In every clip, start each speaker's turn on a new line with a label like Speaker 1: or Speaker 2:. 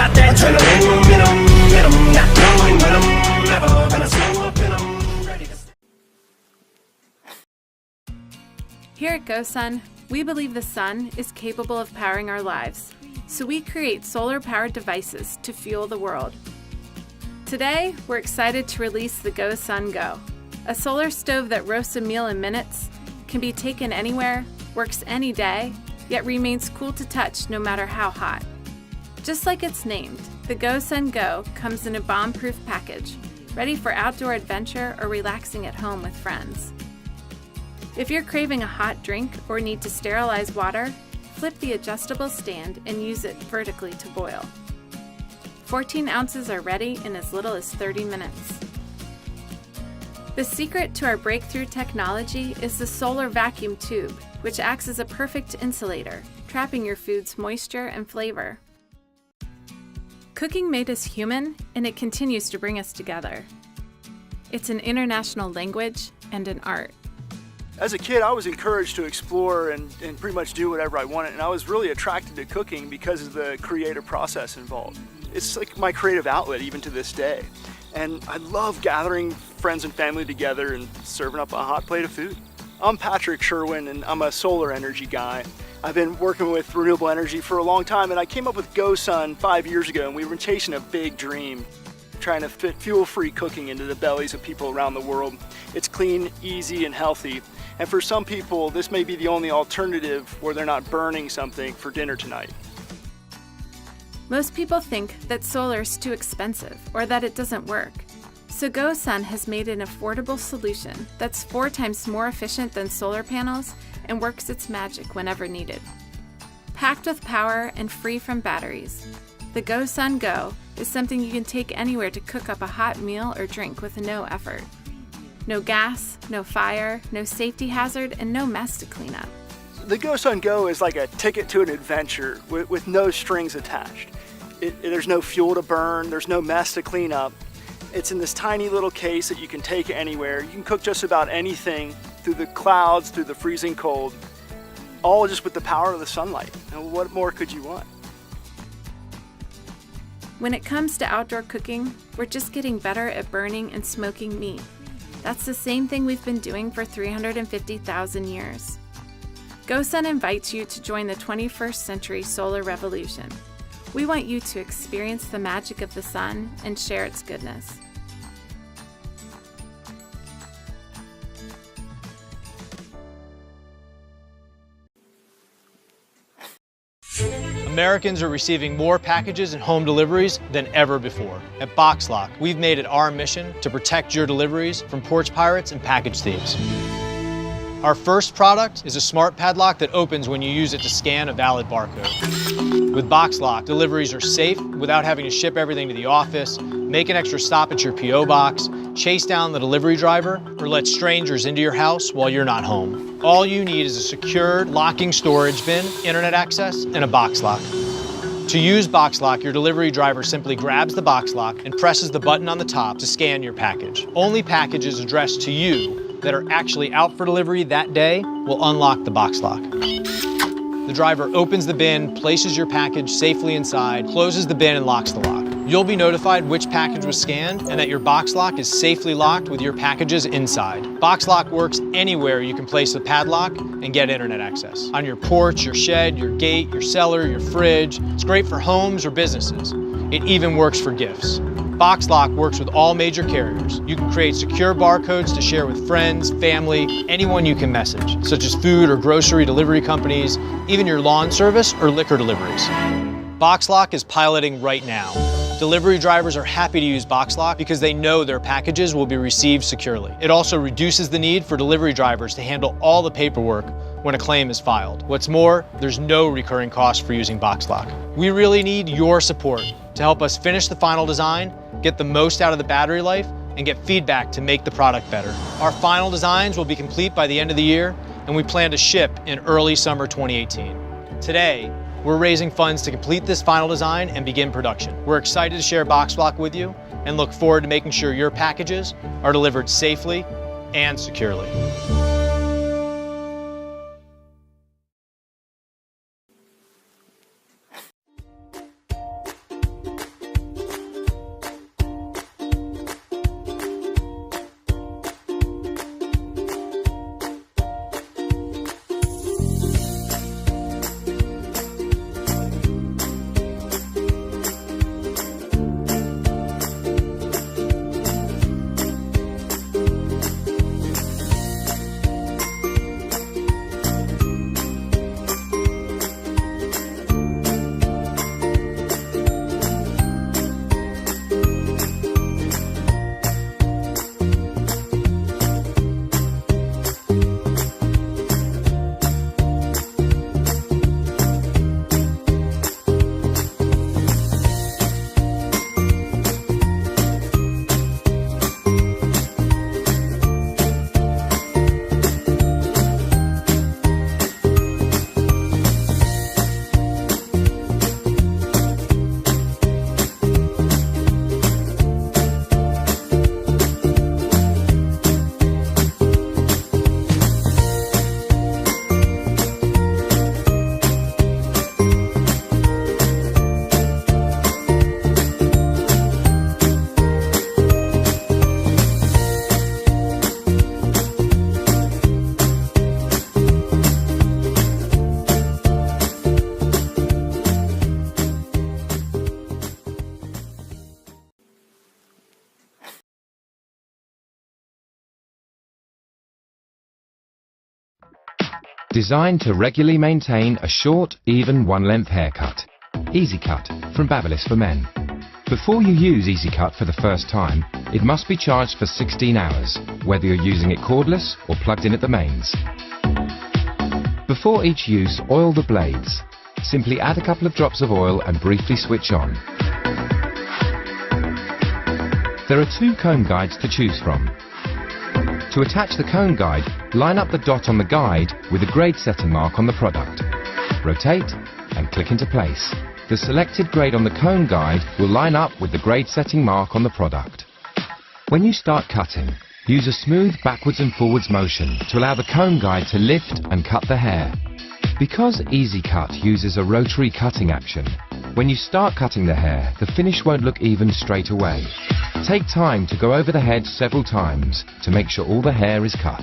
Speaker 1: got that adrenaline in 'em, not knowing when I'm never gonna slow up in 'em, ready to...
Speaker 2: Here at GoSun, we believe the sun is capable of powering our lives, so we create solar-powered devices to fuel the world. Today, we're excited to release the GoSun Go, a solar stove that roasts a meal in minutes, can be taken anywhere, works any day, yet remains cool to touch no matter how hot. Just like it's named, the GoSun Go comes in a bomb-proof package, ready for outdoor adventure or relaxing at home with friends. If you're craving a hot drink or need to sterilize water, flip the adjustable stand and use it vertically to boil. 14 ounces are ready in as little as 30 minutes. The secret to our breakthrough technology is the solar vacuum tube, which acts as a perfect insulator, trapping your food's moisture and flavor. Cooking made us human, and it continues to bring us together. It's an international language and an art.
Speaker 3: As a kid, I was encouraged to explore and pretty much do whatever I wanted, and I was really attracted to cooking because of the creative process involved. It's like my creative outlet even to this day. And I love gathering friends and family together and serving up a hot plate of food. I'm Patrick Sherwin, and I'm a solar energy guy. I've been working with renewable energy for a long time, and I came up with GoSun 5 years ago, and we were chasing a big dream, trying to fit fuel-free cooking into the bellies of people around the world. It's clean, easy, and healthy. And for some people, this may be the only alternative where they're not burning something for dinner tonight.
Speaker 2: Most people think that solar is too expensive or that it doesn't work. So GoSun has made an affordable solution that's 4 times more efficient than solar panels and works its magic whenever needed. Packed with power and free from batteries, the GoSun Go is something you can take anywhere to cook up a hot meal or drink with no effort. No gas, no fire, no safety hazard, and no mess to clean up.
Speaker 3: The GoSun Go is like a ticket to an adventure with no strings attached. There's no fuel to burn, there's no mess to clean up. It's in this tiny little case that you can take anywhere. You can cook just about anything through the clouds, through the freezing cold, all just with the power of the sunlight. And what more could you want?
Speaker 2: When it comes to outdoor cooking, we're just getting better at burning and smoking meat. That's the same thing we've been doing for 350,000 years. GoSun invites you to join the 21st century solar revolution. We want you to experience the magic of the sun and share its goodness.
Speaker 4: Americans are receiving more packages and home deliveries than ever before. At BoxLock, we've made it our mission to protect your deliveries from porch pirates and package thieves. Our first product is a smart padlock that opens when you use it to scan a valid barcode. With BoxLock, deliveries are safe without having to ship everything to the office, make an extra stop at your P.O. box, chase down the delivery driver, or let strangers into your house while you're not home. All you need is a secure locking storage bin, internet access, and a box lock. To use BoxLock, your delivery driver simply grabs the box lock and presses the button on the top to scan your package. Only packages addressed to you that are actually out for delivery that day will unlock the box lock. The driver opens the bin, places your package safely inside, closes the bin, and locks the lock. You'll be notified which package was scanned and that your box lock is safely locked with your packages inside. Box lock works anywhere you can place a padlock and get internet access. On your porch, your shed, your gate, your cellar, your fridge. It's great for homes or businesses. It even works for gifts. BoxLock works with all major carriers. You can create secure barcodes to share with friends, family, anyone you can message, such as food or grocery delivery companies, even your lawn service or liquor deliveries. BoxLock is piloting right now. Delivery drivers are happy to use BoxLock because they know their packages will be received securely. It also reduces the need for delivery drivers to handle all the paperwork when a claim is filed. What's more, there's no recurring cost for using BoxLock. We really need your support to help us finish the final design, get the most out of the battery life, and get feedback to make the product better. Our final designs will be complete by the end of the year, and we plan to ship in early summer 2018. Today, we're raising funds to complete this final design and begin production. We're excited to share BoxLock with you and look forward to making sure your packages are delivered safely and securely.
Speaker 5: Designed to regularly maintain a short, even one-length haircut. Easy Cut from Babyliss for Men. Before you use Easy Cut for the first time, it must be charged for 16 hours, whether you're using it cordless or plugged in at the mains. Before each use, oil the blades. Simply add a couple of drops of oil and briefly switch on. There are 2 comb guides to choose from. To attach the comb guide, line up the dot on the guide with a grade setting mark on the product. Rotate and click into place. The selected grade on the comb guide will line up with the grade setting mark on the product. When you start cutting, use a smooth backwards and forwards motion to allow the comb guide to lift and cut the hair. Because Easy Cut uses a rotary cutting action, when you start cutting the hair, the finish won't look even straight away. Take time to go over the head several times to make sure all the hair is cut.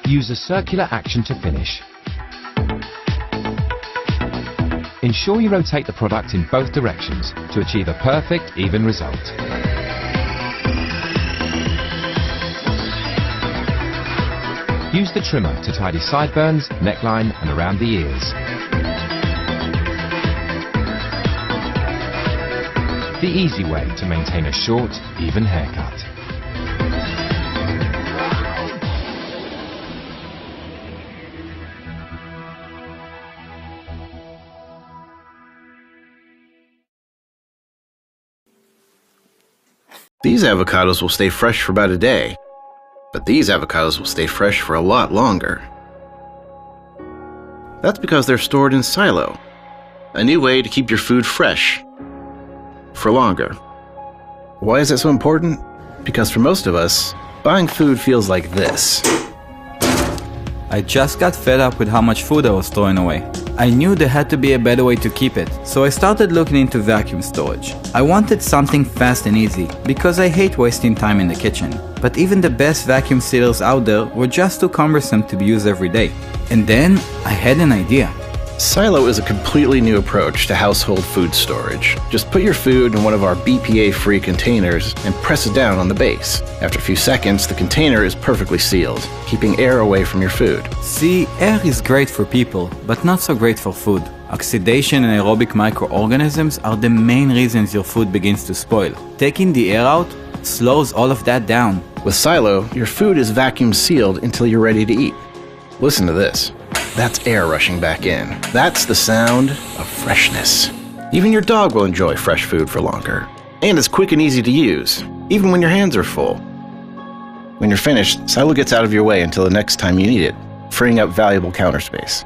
Speaker 5: Use a circular action to finish. Ensure you rotate the product in both directions to achieve a perfect, even result. Use the trimmer to tidy sideburns, neckline and around the ears. The easy way to maintain a short, even haircut.
Speaker 6: These avocados will stay fresh for about a day, but these avocados will stay fresh for a lot longer. That's because they're stored in silo, a new way to keep your food fresh for longer. Why is that so important? Because for most of us, buying food feels like this.
Speaker 7: I just got fed up with how much food I was throwing away. I knew there had to be a better way to keep it, so I started looking into vacuum storage. I wanted something fast and easy, because I hate wasting time in the kitchen. But even the best vacuum sealers out there were just too cumbersome to be used every day. And then I had an idea.
Speaker 6: Silo is a completely new approach to household food storage. Just put your food in one of our BPA-free containers and press it down on the base. After a few seconds, the container is perfectly sealed, keeping air away from your food.
Speaker 7: See, air is great for people, but not so great for food. Oxidation and aerobic microorganisms are the main reasons your food begins to spoil. Taking the air out slows all of that down.
Speaker 6: With Silo, your food is vacuum sealed until you're ready to eat. Listen to this. That's air rushing back in. That's the sound of freshness. Even your dog will enjoy fresh food for longer. And it's quick and easy to use, even when your hands are full. When you're finished, Silo gets out of your way until the next time you need it, freeing up valuable counter space.